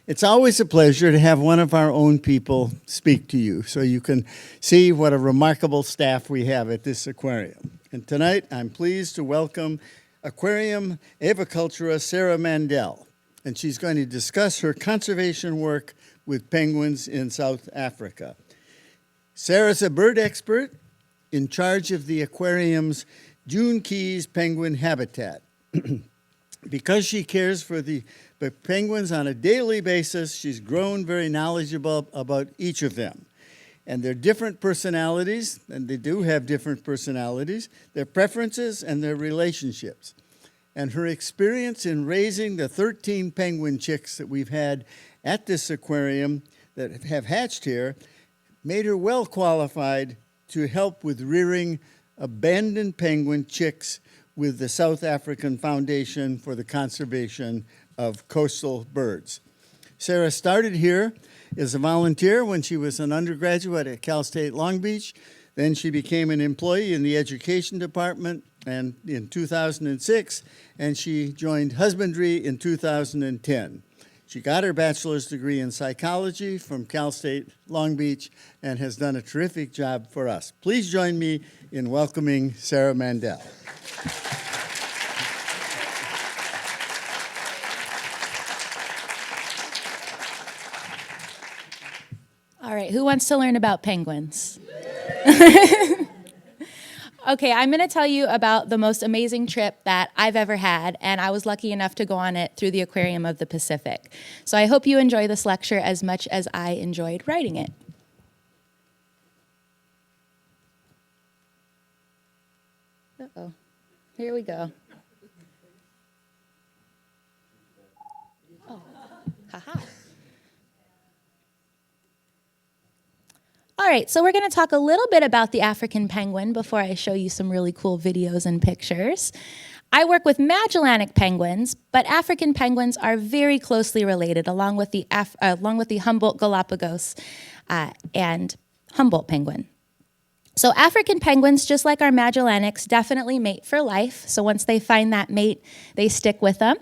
It's always a pleasure to have one of our own people speak to you so you can see what a remarkable staff we have at this aquarium. And tonight, I'm pleased to welcome Aquarium Aviculturist Sara Mandel, and she's going to discuss her conservation work with penguins in South Africa. Sara's a bird expert in charge of the aquarium's June Keys penguin habitat. Because she cares for the penguins on a daily basis, she's grown very knowledgeable about each of them. And their different personalities, and they do have different personalities, their preferences and their relationships. And her experience in raising the 13 penguin chicks that we've had at this aquarium that have hatched here made her well qualified to help with rearing abandoned penguin chicks with the South African Foundation for the Conservation of Coastal Birds. Sara started here as a volunteer when she was an undergraduate at Cal State Long Beach. Then she became an employee in the education department and in 2006, and she joined husbandry in 2010. She got her bachelor's degree in psychology from Cal State Long Beach and has done a terrific job for us. Please join me in welcoming Sara Mandel. All right, who wants to learn about penguins? Okay, I'm going to tell you about the most amazing trip that I've ever had, and I was lucky enough to go on it through the Aquarium of the Pacific. So I hope you enjoy this lecture as much as I enjoyed writing it. Uh-oh, here we go. Oh, haha. All right, so we're going to talk a little bit about the African penguin before I show you some really cool videos and pictures. I work with Magellanic penguins, but African penguins are very closely related, along with the Humboldt Galapagos and Humboldt penguin. So African penguins, just like our Magellanics, definitely mate for life. So once they find that mate, they stick with them.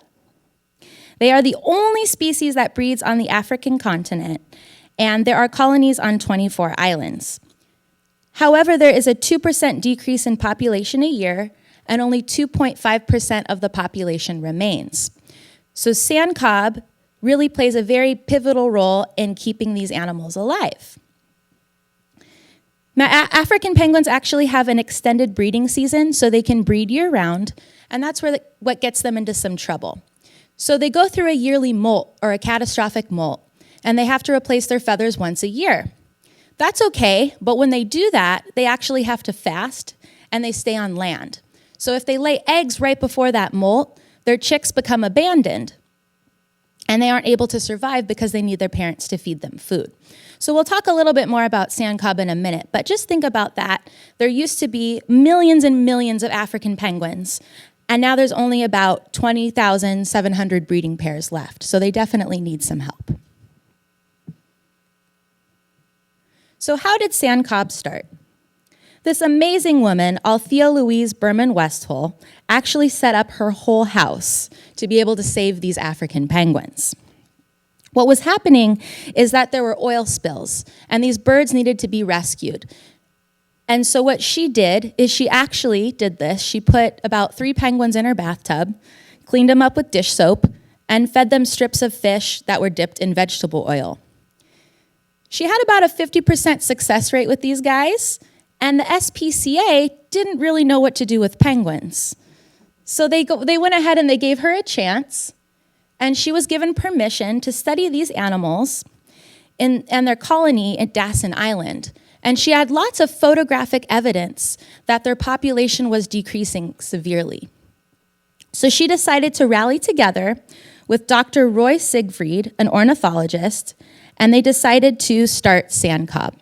They are the only species that breeds on the African continent, and there are colonies on 24 islands. However, there is a 2% decrease in population a year, and only 2.5% of the population remains. So SANCCOB really plays a very pivotal role in keeping these animals alive. Now, African penguins actually have an extended breeding season, so they can breed year-round, and that's what gets them into some trouble. So they go through a yearly molt, or a catastrophic molt, and they have to replace their feathers once a year. That's okay, but when they do that, they actually have to fast, and they stay on land. So if they lay eggs right before that molt, their chicks become abandoned, and they aren't able to survive because they need their parents to feed them food. So we'll talk a little bit more about SANCCOB in a minute, but just think about that. There used to be millions and millions of African penguins, and now there's only about 20,700 breeding pairs left, so they definitely need some help. So how did SANCCOB start? This amazing woman, Althea Louise Berman Westhull, actually set up her whole house to be able to save these African penguins. What was happening is that there were oil spills, and these birds needed to be rescued. And so what she did is she actually did this. She put about 3 penguins in her bathtub, cleaned them up with dish soap, and fed them strips of fish that were dipped in vegetable oil. She had about a 50% success rate with these guys, and the SPCA didn't really know what to do with penguins. So they went ahead and they gave her a chance, and she was given permission to study these animals in their colony at Dassin Island. And she had lots of photographic evidence that their population was decreasing severely. So she decided to rally together with Dr. Roy Siegfried, an ornithologist, and they decided to start SANCCOB.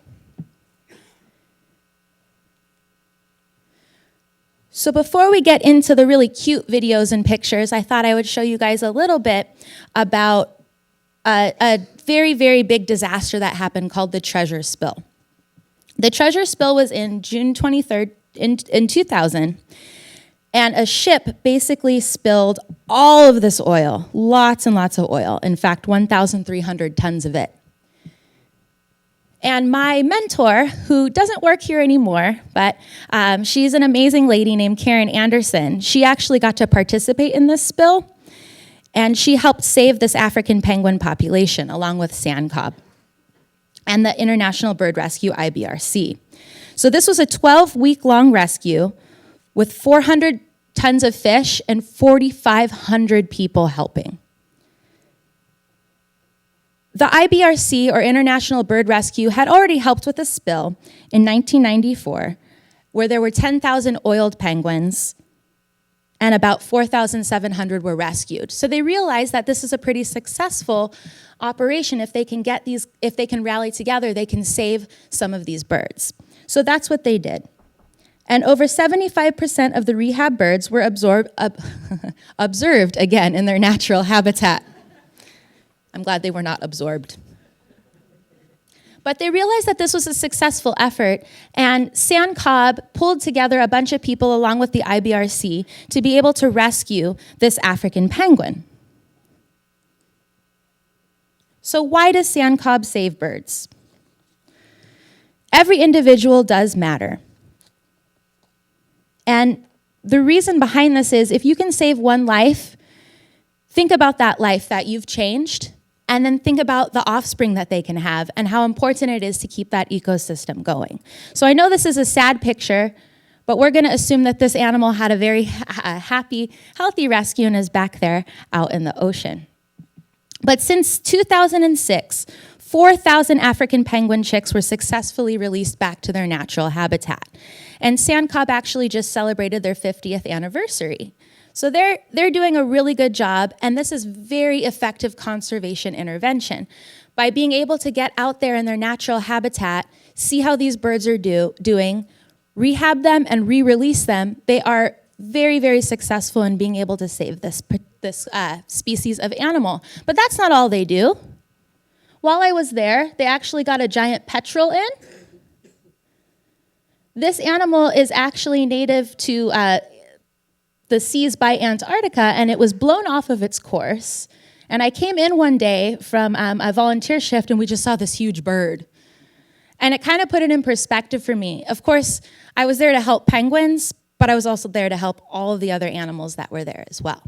So before we get into the really cute videos and pictures, I thought I would show you guys a little bit about a very, very big disaster that happened called the Treasure Spill. The Treasure Spill was in June 23rd in 2000, And a ship basically spilled all of this oil, lots and lots of oil. In fact, 1,300 tons of it. And my mentor, who doesn't work here anymore, but she's an amazing lady named Karen Anderson. She actually got to participate in this spill, and she helped save this African penguin population along with SANCCOB and the International Bird Rescue, IBRC. So this was a 12-week-long rescue with 400 tons of fish and 4,500 people helping. The IBRC, or International Bird Rescue, had already helped with a spill in 1994, where there were 10,000 oiled penguins and about 4,700 were rescued. So they realized that this is a pretty successful operation. If they can rally together, they can save some of these birds. So that's what they did. And over 75% of the rehab birds were observed again in their natural habitat. I'm glad they were not absorbed. But they realized that this was a successful effort, and SANCCOB pulled together a bunch of people along with the IBRC to be able to rescue this African penguin. So why does SANCCOB save birds? Every individual does matter. And the reason behind this is if you can save one life, think about that life that you've changed, and then think about the offspring that they can have and how important it is to keep that ecosystem going. So I know this is a sad picture, but we're going to assume that this animal had a very happy, healthy rescue and is back there out in the ocean. But since 2006, 4,000 African penguin chicks were successfully released back to their natural habitat. And SANCCOB actually just celebrated their 50th anniversary. So they're doing a really good job, and this is very effective conservation intervention. By being able to get out there in their natural habitat, see how these birds are doing, rehab them and re-release them, they are very, very successful in being able to save this species of animal. But that's not all they do. While I was there, they actually got a giant petrel in. This animal is actually native to the seas by Antarctica, and it was blown off of its course. And I came in one day from a volunteer shift, and we just saw this huge bird. And it kind of put it in perspective for me. Of course, I was there to help penguins, but I was also there to help all of the other animals that were there as well.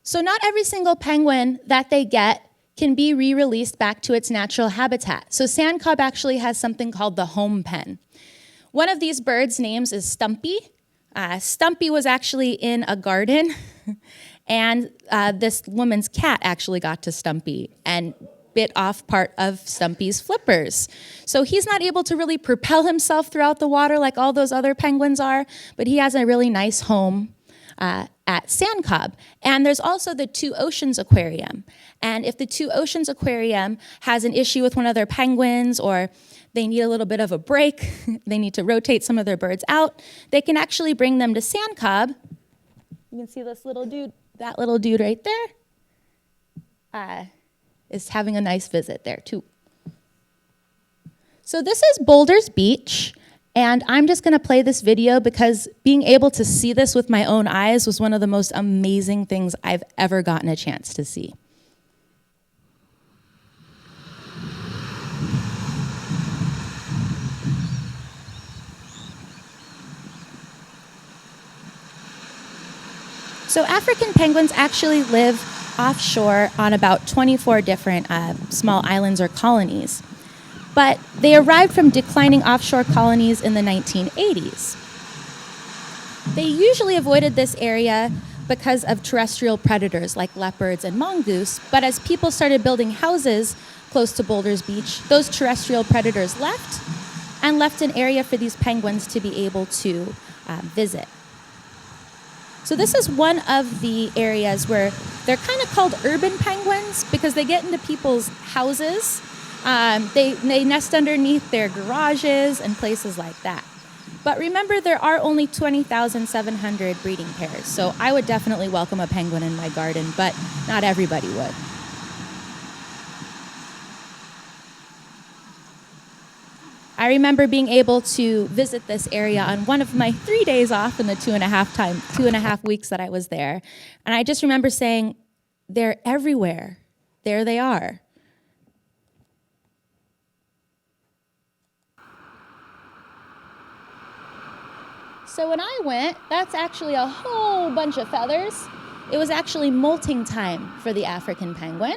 So not every single penguin that they get can be re-released back to its natural habitat. So SANCCOB actually has something called the home pen. One of these birds' names is Stumpy. Stumpy was actually in a garden, and this woman's cat actually got to Stumpy and bit off part of Stumpy's flippers. So he's not able to really propel himself throughout the water like all those other penguins are, but he has a really nice home at SANCCOB. And there's also the Two Oceans Aquarium. And if the Two Oceans Aquarium has an issue with one of their penguins, or they need a little bit of a break, they need to rotate some of their birds out, they can actually bring them to SANCCOB. You can see this little dude, that little dude right there, is having a nice visit there too. So this is Boulders Beach, and I'm just gonna play this video because being able to see this with my own eyes was one of the most amazing things I've ever gotten a chance to see. So African penguins actually live offshore on about 24 different small islands or colonies. But they arrived from declining offshore colonies in the 1980s. They usually avoided this area because of terrestrial predators like leopards and mongoose, but as people started building houses close to Boulders Beach, those terrestrial predators left and left an area for these penguins to be able to visit. So this is one of the areas where they're kind of called urban penguins because they get into people's houses. They nest underneath their garages and places like that. But remember, there are only 20,700 breeding pairs, so I would definitely welcome a penguin in my garden, but not everybody would. I remember being able to visit this area on one of my 3 days off in the 2.5 weeks that I was there. And I just remember saying, they're everywhere. There they are. So when I went, that's actually a whole bunch of feathers. It was actually molting time for the African penguin.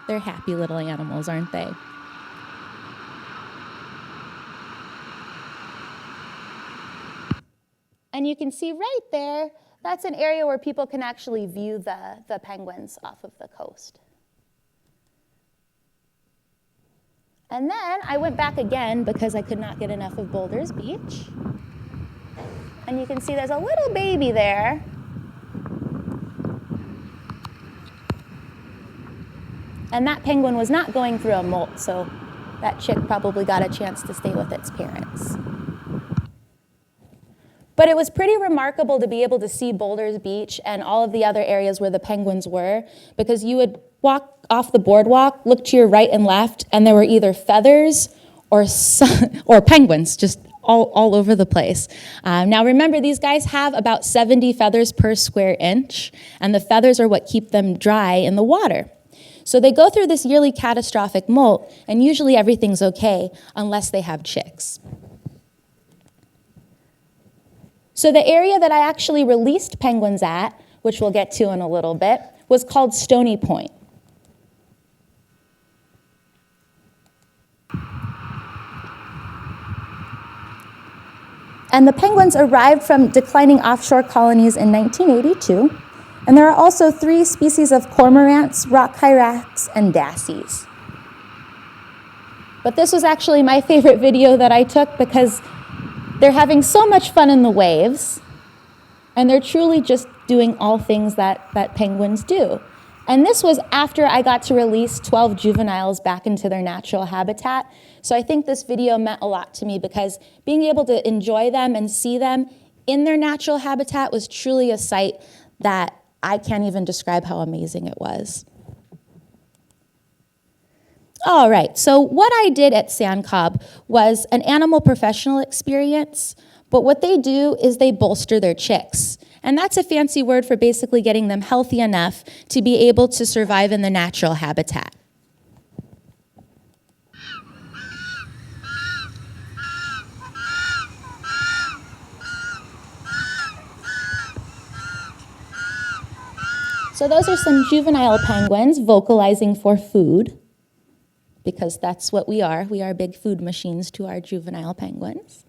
They're happy little animals, aren't they? And you can see right there, that's an area where people can actually view the penguins off of the coast. And then I went back again because I could not get enough of Boulders Beach. And you can see there's a little baby there. And that penguin was not going through a molt, so that chick probably got a chance to stay with its parents. But it was pretty remarkable to be able to see Boulders Beach and all of the other areas where the penguins were, because you would walk off the boardwalk, look to your right and left, and there were either feathers or penguins just all over the place. Now remember, these guys have about 70 feathers per square inch, and the feathers are what keep them dry in the water. So they go through this yearly catastrophic molt, and usually everything's okay unless they have chicks. So the area that I actually released penguins at, which we'll get to in a little bit, was called Stony Point. And the penguins arrived from declining offshore colonies in 1982. And there are also 3 species of cormorants, rock hyrax, and dassies. But this was actually my favorite video that I took because they're having so much fun in the waves, and they're truly just doing all things that penguins do. And this was after I got to release 12 juveniles back into their natural habitat. So I think this video meant a lot to me because being able to enjoy them and see them in their natural habitat was truly a sight that I can't even describe how amazing it was. All right, so what I did at SANCCOB was an animal professional experience, but what they do is they bolster their chicks. And that's a fancy word for basically getting them healthy enough to be able to survive in the natural habitat. So those are some juvenile penguins vocalizing for food, because that's what we are. We are big food machines to our juvenile penguins.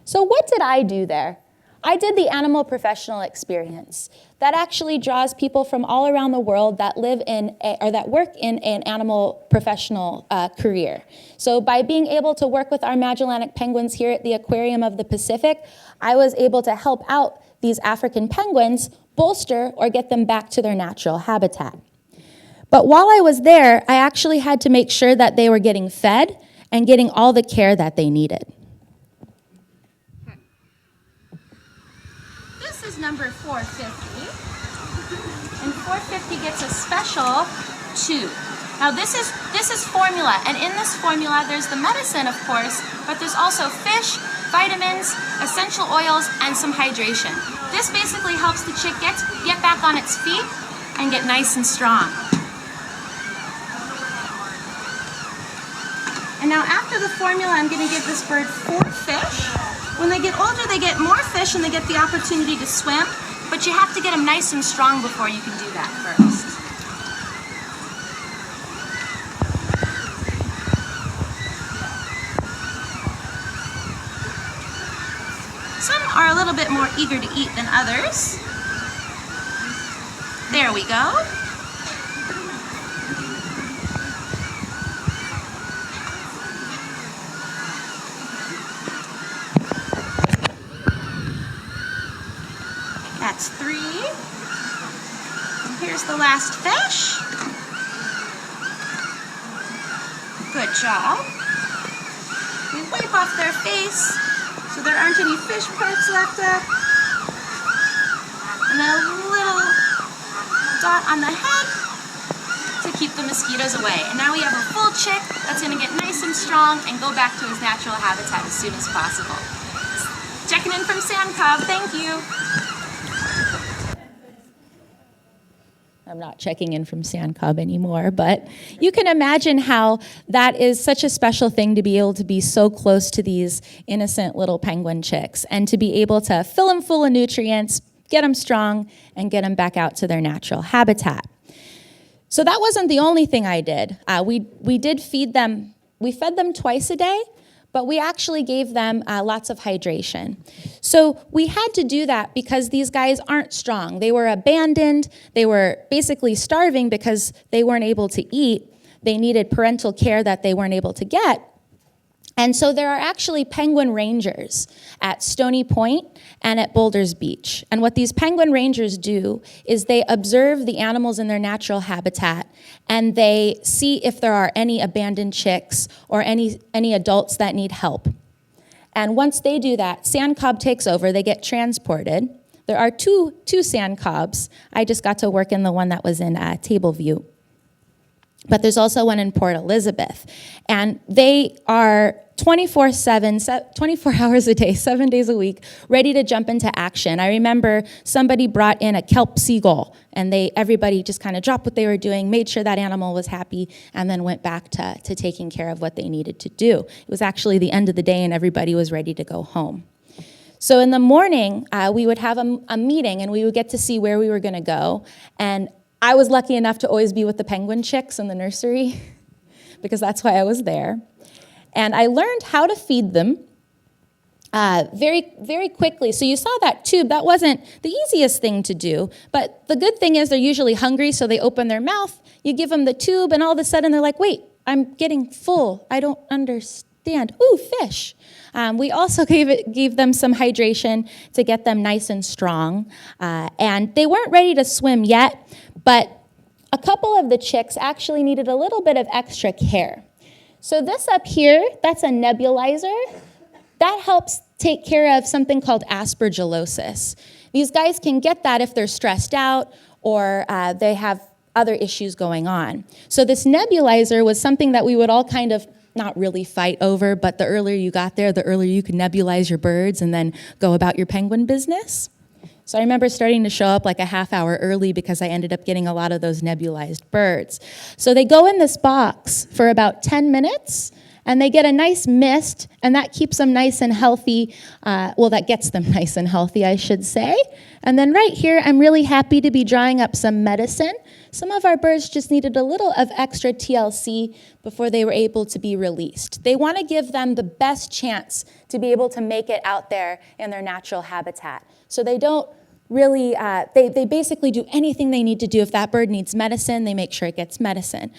So what did I do there? I did the animal professional experience. That actually draws people from all around the world that live in or that work in an animal professional career. So by being able to work with our Magellanic penguins here at the Aquarium of the Pacific, I was able to help out these African penguins bolster or get them back to their natural habitat. But while I was there, I actually had to make sure that they were getting fed and getting all the care that they needed. This is number 450, and 450 gets a special 2. Now this is formula, and in this formula there's the medicine, of course, but there's also fish, vitamins, essential oils, and some hydration. This basically helps the chick get back on its feet and get nice and strong. And now after the formula, I'm going to give this bird 4 fish. When they get older, they get more fish and they get the opportunity to swim, but you have to get them nice and strong before you can do that first. Some are a little bit more eager to eat than others. There we go. That's 3. And here's the last fish. Good job. We we wipe off their face so there aren't any fish parts left up. And then a little dot on the head to keep the mosquitoes away. And now we have a full chick that's gonna get nice and strong and go back to his natural habitat as soon as possible. Checking in from SANCCOB, thank you. I'm not checking in from SANCCOB anymore, but you can imagine how that is such a special thing to be able to be so close to these innocent little penguin chicks and to be able to fill them full of nutrients, get them strong, and get them back out to their natural habitat. So that wasn't the only thing I did. We did feed them. We fed them twice a day, but we actually gave them lots of hydration. So we had to do that because these guys aren't strong. They were abandoned. They were basically starving because they weren't able to eat. They needed parental care that they weren't able to get. And so there are actually penguin rangers at Stony Point and at Boulders Beach. And what these penguin rangers do is they observe the animals in their natural habitat and they see if there are any abandoned chicks or any adults that need help. And once they do that, SANCCOB takes over, they get transported. There are two SANCCOBs. I just got to work in the one that was in Tableview. But there's also one in Port Elizabeth. And they are 24/7, 24 hours a day, 7 days a week, ready to jump into action. I remember somebody brought in a kelp seagull, and everybody just kind of dropped what they were doing, made sure that animal was happy, and then went back to taking care of what they needed to do. It was actually the end of the day, and everybody was ready to go home. So in the morning, we would have a meeting, and we would get to see where we were going to go. And I was lucky enough to always be with the penguin chicks in the nursery because that's why I was there. And I learned how to feed them very, very quickly. So you saw that tube. That wasn't the easiest thing to do. But the good thing is they're usually hungry, so they open their mouth. You give them the tube, and all of a sudden they're like, wait, I'm getting full. I don't understand. Ooh, fish. We also gave them some hydration to get them nice and strong. And they weren't ready to swim yet, but a couple of the chicks actually needed a little bit of extra care. So this up here, that's a nebulizer. That helps take care of something called aspergillosis. These guys can get that if they're stressed out or they have other issues going on. So this nebulizer was something that we would all kind of not really fight over, but the earlier you got there, the earlier you could nebulize your birds and then go about your penguin business. So I remember starting to show up like a half hour early because I ended up getting a lot of those nebulized birds. So they go in this box for about 10 minutes, and they get a nice mist, and that keeps them nice and healthy. That gets them nice and healthy, I should say. And then right here, I'm really happy to be drawing up some medicine. Some of our birds just needed a little of extra TLC before they were able to be released. They want to give them the best chance to be able to make it out there in their natural habitat. So they don't really, they basically do anything they need to do. If that bird needs medicine, they make sure it gets medicine.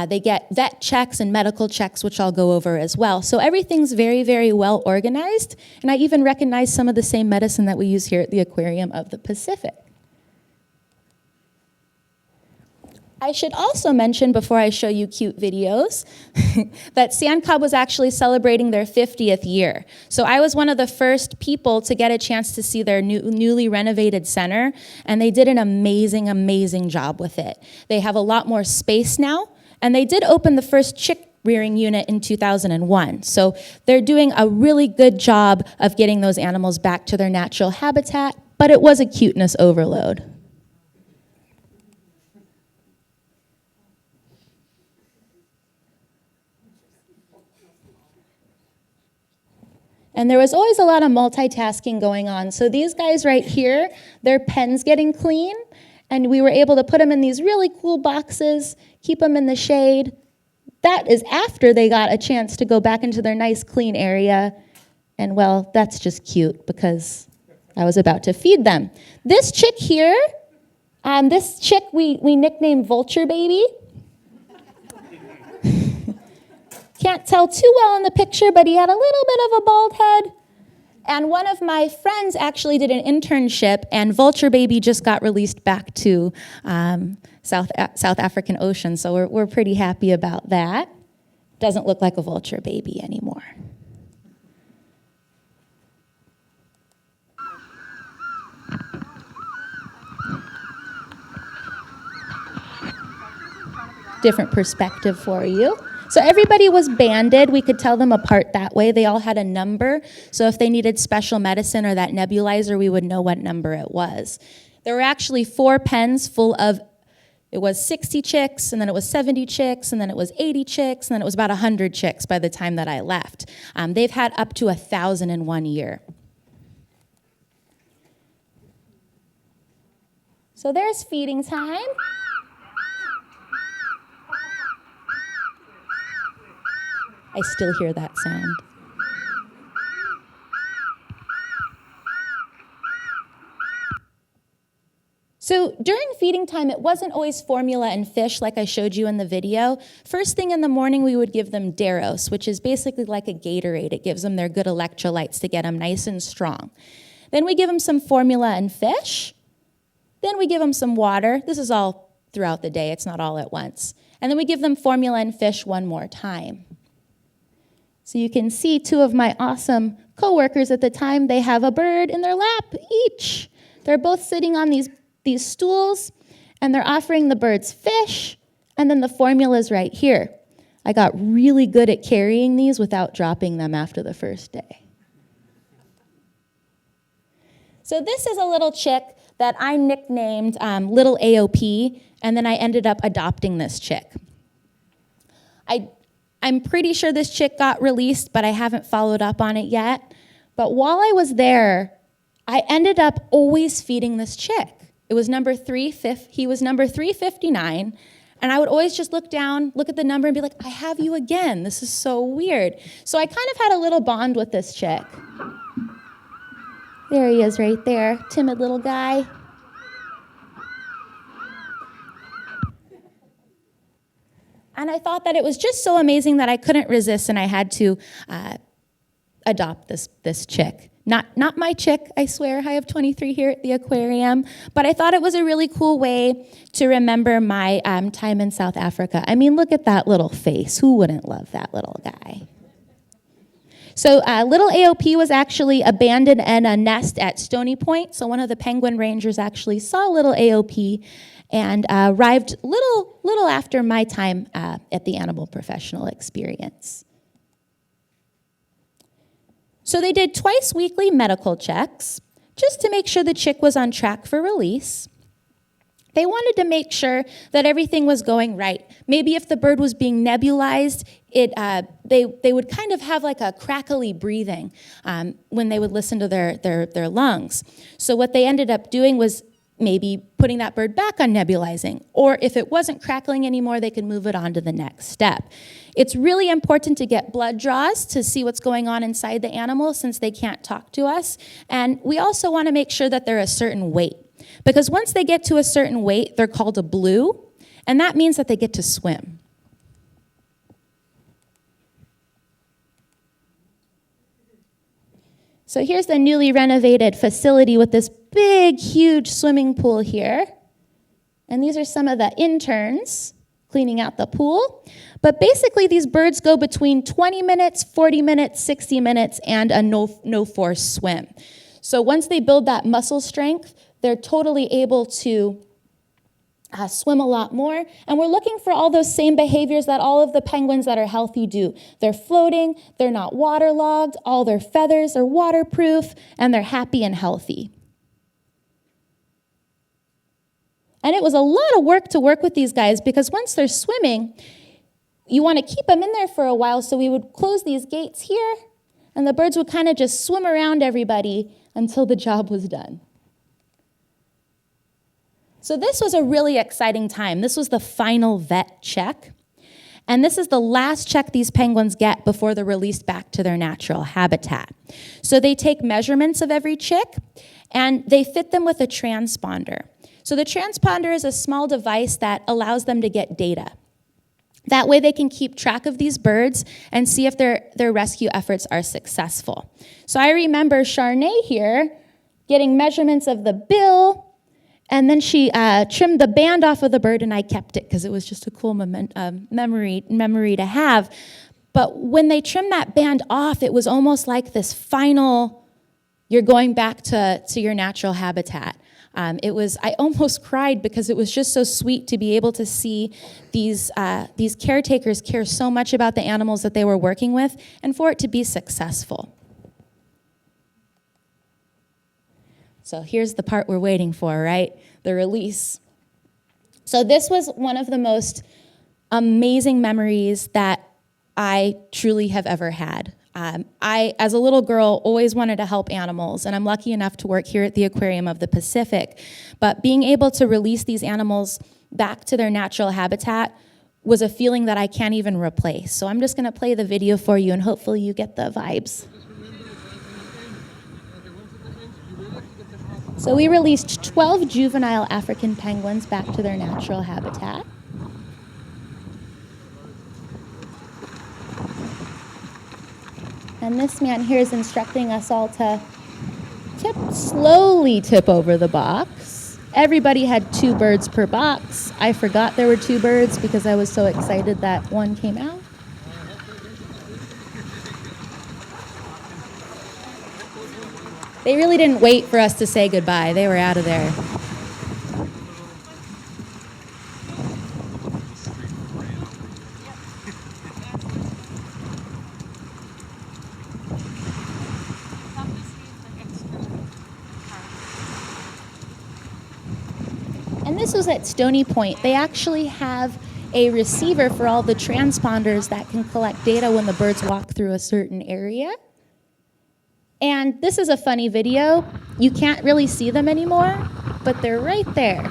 They get vet checks and medical checks, which I'll go over as well. So everything's very, very well organized. And I even recognize some of the same medicine that we use here at the Aquarium of the Pacific. I should also mention, before I show you cute videos, that SANCCOB was actually celebrating their 50th year. So I was one of the first people to get a chance to see their newly renovated center, and they did an amazing, amazing job with it. They have a lot more space now, and they did open the first chick rearing unit in 2001. So they're doing a really good job of getting those animals back to their natural habitat, but it was a cuteness overload. And there was always a lot of multitasking going on. So these guys right here, their pen's getting clean, and we were able to put them in these really cool boxes, keep them in the shade. That is after they got a chance to go back into their nice clean area. And well, that's just cute because I was about to feed them. This chick here, we nicknamed Vulture Baby. Can't tell too well in the picture, but he had a little bit of a bald head. And one of my friends actually did an internship, and Vulture Baby just got released back to South African Ocean, so we're pretty happy about that. Doesn't look like a vulture baby anymore. different perspective for you. So everybody was banded. We could tell them apart that way. They all had a number. So if they needed special medicine or that nebulizer, we would know what number it was. There were actually 4 pens full of, it was 60 chicks, and then it was 70 chicks, and then it was 80 chicks, and then it was about 100 chicks by the time that I left. They've had up to 1,000 in 1 year. So there's feeding time. I still hear that sound. So during feeding time, it wasn't always formula and fish like I showed you in the video. First thing in the morning, we would give them Daros, which is basically like a Gatorade. It gives them their good electrolytes to get them nice and strong. Then we give them some formula and fish. Then we give them some water. This is all throughout the day. It's not all at once. And then we give them formula and fish one more time. So you can see 2 of my awesome coworkers at the time, they have a bird in their lap each. They're both sitting on these stools, and they're offering the birds fish, and then the formula's right here. I got really good at carrying these without dropping them after the first day. So this is a little chick that I nicknamed Little AOP, and then I ended up adopting this chick. I'm pretty sure this chick got released, but I haven't followed up on it yet. But while I was there, I ended up always feeding this chick. It was he was number 359, and I would always just look down, look at the number, and be like, I have you again. This is so weird. So I kind of had a little bond with this chick. There he is right there, timid little guy. And I thought that it was just so amazing that I couldn't resist, and I had to adopt this chick. Not my chick, I swear. I have 23 here at the aquarium. But I thought it was a really cool way to remember my time in South Africa. I mean, look at that little face. Who wouldn't love that little guy? So little AOP was actually abandoned in a nest at Stony Point. So one of the penguin rangers actually saw little AOP and arrived little after my time at the animal professional experience. So they did twice weekly medical checks just to make sure the chick was on track for release. They wanted to make sure that everything was going right. Maybe if the bird was being nebulized, they would kind of have like a crackly breathing when they would listen to their lungs. So what they ended up doing was maybe putting that bird back on nebulizing, or if it wasn't crackling anymore, they could move it on to the next step. It's really important to get blood draws to see what's going on inside the animal since they can't talk to us. And we also want to make sure that they're a certain weight, because once they get to a certain weight, they're called a blue, and that means that they get to swim. So here's the newly renovated facility with this big, huge swimming pool here. And these are some of the interns cleaning out the pool. But basically, these birds go between 20 minutes, 40 minutes, 60 minutes, and a no-force swim. So once they build that muscle strength, they're totally able to swim a lot more. And we're looking for all those same behaviors that all of the penguins that are healthy do. They're floating, they're not waterlogged, all their feathers are waterproof, and they're happy and healthy. And it was a lot of work to work with these guys because once they're swimming, you want to keep them in there for a while, so we would close these gates here, and the birds would kind of just swim around everybody until the job was done. So this was a really exciting time. This was the final vet check. And this is the last check these penguins get before they're released back to their natural habitat. So they take measurements of every chick, and they fit them with a transponder. So the transponder is a small device that allows them to get data. That way they can keep track of these birds and see if their rescue efforts are successful. So I remember Charnay here getting measurements of the bill, and then she trimmed the band off of the bird, and I kept it because it was just a cool memory to have. But when they trimmed that band off, it was almost like this final You're going back to your natural habitat. I almost cried because it was just so sweet to be able to see these caretakers care so much about the animals that they were working with and for it to be successful. So here's the part we're waiting for, right? The release. So this was one of the most amazing memories that I truly have ever had. I, as a little girl, always wanted to help animals, and I'm lucky enough to work here at the Aquarium of the Pacific. But being able to release these animals back to their natural habitat was a feeling that I can't even replace. So I'm just going to play the video for you, and hopefully you get the vibes. So we released 12 juvenile African penguins back to their natural habitat. And this man here is instructing us all to slowly tip over the box. Everybody had 2 birds per box. I forgot there were 2 birds because I was so excited that one came out. They really didn't wait for us to say goodbye. They were out of there. And this was at Stony Point. They actually have a receiver for all the transponders that can collect data when the birds walk through a certain area. And this is a funny video. You can't really see them anymore, but they're right there.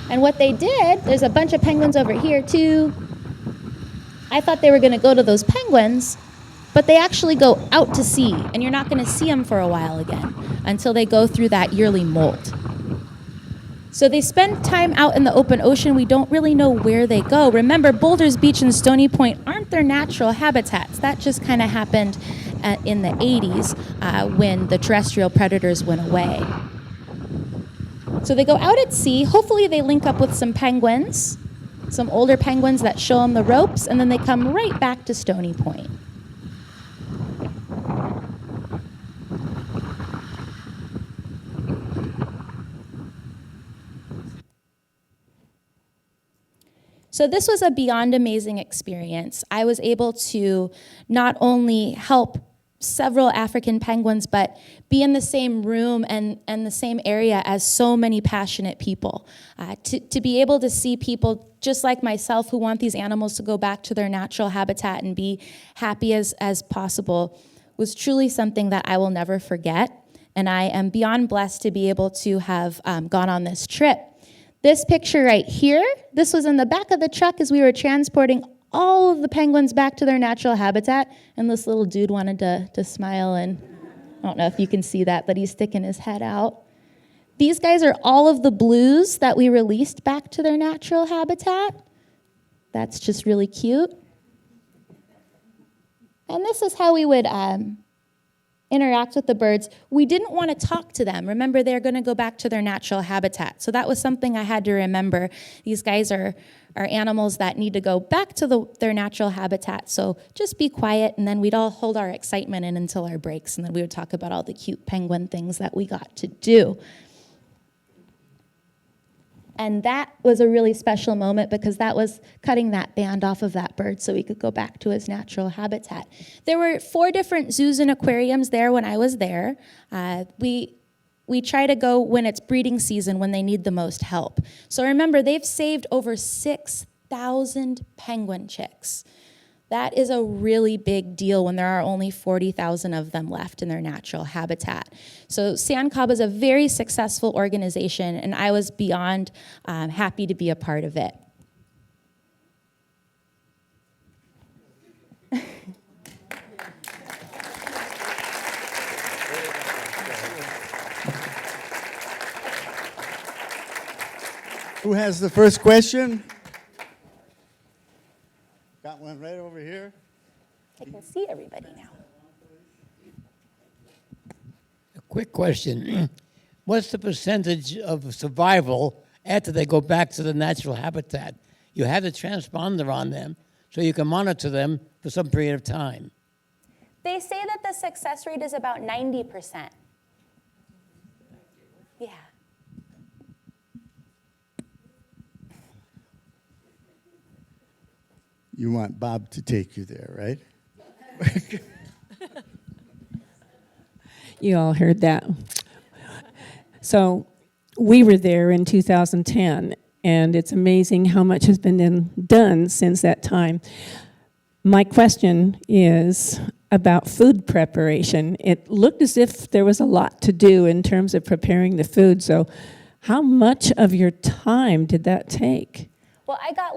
And what they did, there's a bunch of penguins over here too. I thought they were going to go to those penguins, but they actually go out to sea, and you're not going to see them for a while again until they go through that yearly molt. So they spend time out in the open ocean. We don't really know where they go. Remember, Boulders Beach and Stony Point aren't their natural habitats. That just kind of happened in the 80s when the terrestrial predators went away. So they go out at sea. Hopefully they link up with some penguins, some older penguins that show them the ropes, and then they come right back to Stony Point. So this was a beyond amazing experience. I was able to not only help several African penguins, but be in the same room and the same area as so many passionate people. To be able to see people just like myself who want these animals to go back to their natural habitat and be happy as possible was truly something that I will never forget. And I am beyond blessed to be able to have gone on this trip. This picture right here, this was in the back of the truck as we were transporting all of the penguins back to their natural habitat, and this little dude wanted to smile, and I don't know if you can see that, but he's sticking his head out. These guys are all of the blues that we released back to their natural habitat. That's just really cute. And this is how we would interact with the birds. We didn't want to talk to them. Remember, they're going to go back to their natural habitat. So that was something I had to remember. These guys are animals that need to go back to their natural habitat. So just be quiet, and then we'd all hold our excitement in until our breaks, and then we would talk about all the cute penguin things that we got to do. And that was a really special moment because that was cutting that band off of that bird so he could go back to his natural habitat. There were 4 different zoos and aquariums there when I was there. We try to go when it's breeding season, when they need the most help. So remember, they've saved over 6,000 penguin chicks. That is a really big deal when there are only 40,000 of them left in their natural habitat. So SANCCOB is a very successful organization, and I was beyond happy to be a part of it. Who has the first question? Got one right over here. I can see everybody now. A quick question. What's the percentage of survival after they go back to the natural habitat? You have the transponder on them, so you can monitor them for some period of time. They say that the success rate is about 90%. Yeah. You want Bob to take you there, right? You all heard that. So we were there in 2010, and it's amazing how much has been done since that time. My question is about food preparation. It looked as if there was a lot to do in terms of preparing the food, so how much of your time did that take? Well, I got